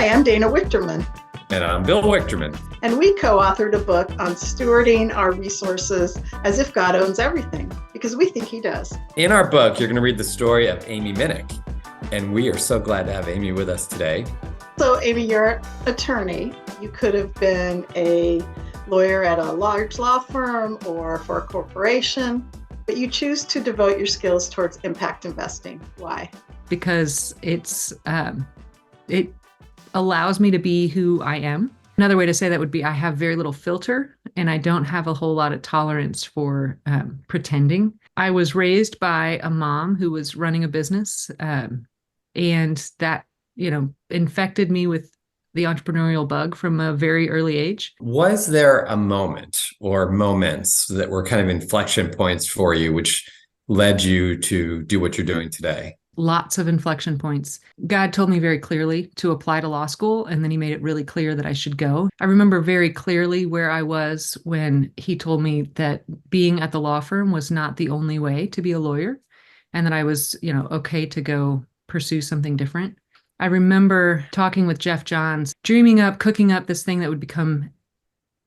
Hi, I'm Dana Wichterman, And I'm Bill Wichterman. and we co-authored a book on stewarding our resources as if God owns everything, because we think he does. In our book, you're going to read the story of Aimee Minnich, and we are so glad to have Aimee with us today. So, Aimee, you're an attorney. You could have been a lawyer at a large law firm or for a corporation, but you choose to devote your skills towards impact investing. Why? Because it allows me to be who I am. Another way to say that would be I have very little filter and I don't have a whole lot of tolerance for pretending. I was raised by a mom who was running a business and that, infected me with the entrepreneurial bug from a very early age. Was there a moment or moments that were kind of inflection points for you, which led you to do what you're doing today? Lots of inflection points. God told me very clearly to apply to law school, and then he made it really clear that I should go. I remember very clearly where I was when he told me that being at the law firm was not the only way to be a lawyer, and that I was, okay to go pursue something different. I remember talking with Jeff Johns, dreaming up, cooking up this thing that would become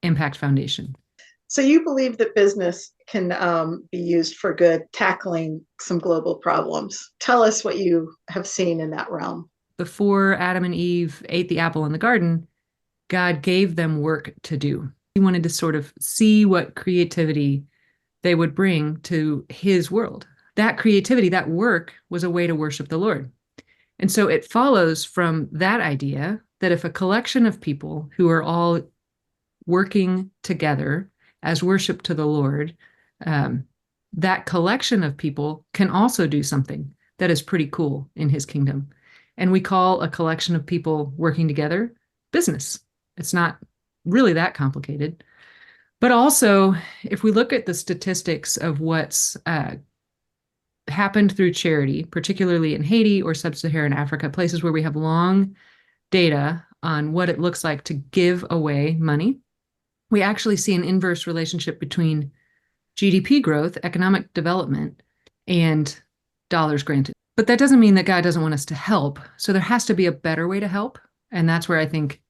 Impact Foundation. So you believe that business can be used for good, tackling some global problems. Tell us what you have seen in that realm. Before Adam and Eve ate the apple in the garden, God gave them work to do. He wanted to sort of see what creativity they would bring to his world. That creativity, that work, was a way to worship the Lord. And so it follows from that idea that if a collection of people who are all working together as worship to the Lord, that collection of people can also do something that is pretty cool in his kingdom. And we call a collection of people working together business. It's not really that complicated. But also, if we look at the statistics of what's happened through charity, particularly in Haiti or sub-Saharan Africa, places where we have long data on what it looks like to give away money, we actually see an inverse relationship between GDP growth, economic development, and dollars granted. But that doesn't mean that God doesn't want us to help. So there has to be a better way to help. And that's where I think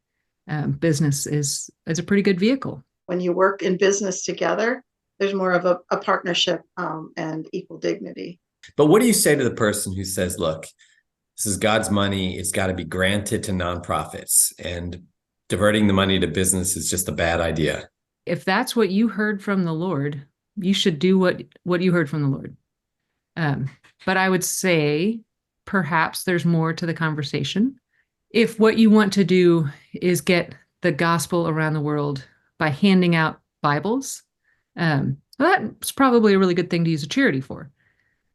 business is a pretty good vehicle. When you work in business together, there's more of a partnership and equal dignity. But what do you say to the person who says, look, this is God's money. It's got to be granted to nonprofits, and diverting the money to business is just a bad idea? If that's what you heard from the Lord, you should do what you heard from the Lord. But I would say perhaps there's more to the conversation. If what you want to do is get the gospel around the world by handing out Bibles, well, that's probably a really good thing to use a charity for.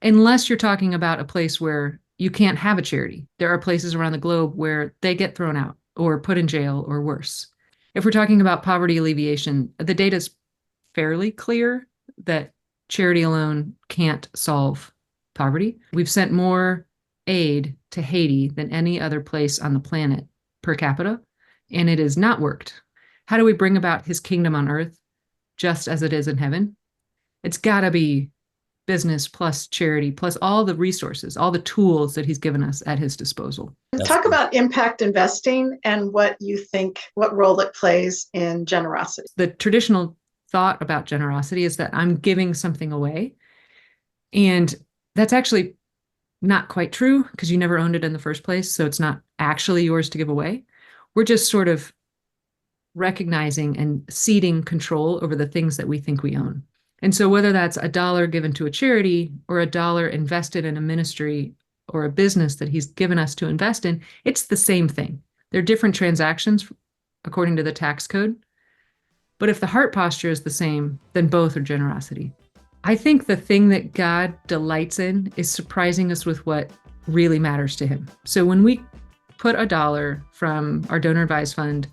Unless you're talking about a place where you can't have a charity. There are places around the globe where they get thrown out or put in jail or worse. If we're talking about poverty alleviation, the data is fairly clear that charity alone can't solve poverty. We've sent more aid to Haiti than any other place on the planet per capita, and it has not worked. How do we bring about his kingdom on earth just as it is in heaven? It's got to be business plus charity plus all the resources, all the tools that he's given us at his disposal. Talk about impact investing and what you think, what role it plays in generosity. The traditional thought about generosity is that I'm giving something away. And that's actually not quite true because you never owned it in the first place. So it's not actually yours to give away. We're just sort of recognizing and ceding control over the things that we think we own. And so whether that's $1 given to a charity or $1 invested in a ministry or a business that he's given us to invest in, it's the same thing. They're different transactions according to the tax code. But if the heart posture is the same, then both are generosity. I think the thing that God delights in is surprising us with what really matters to him. So when we put $1 from our donor advised fund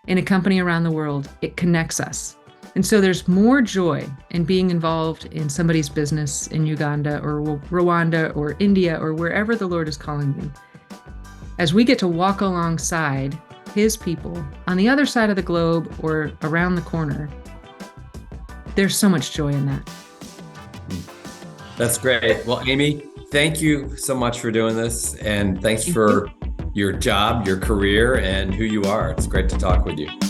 in a company around the world, it connects us. And so there's more joy in being involved in somebody's business in Uganda or Rwanda or India or wherever the Lord is calling you, as we get to walk alongside his people on the other side of the globe or around the corner. There's so much joy in that. That's great. Well, Aimee, thank you so much for doing this. And thanks for your job, your career, and who you are. It's great to talk with you.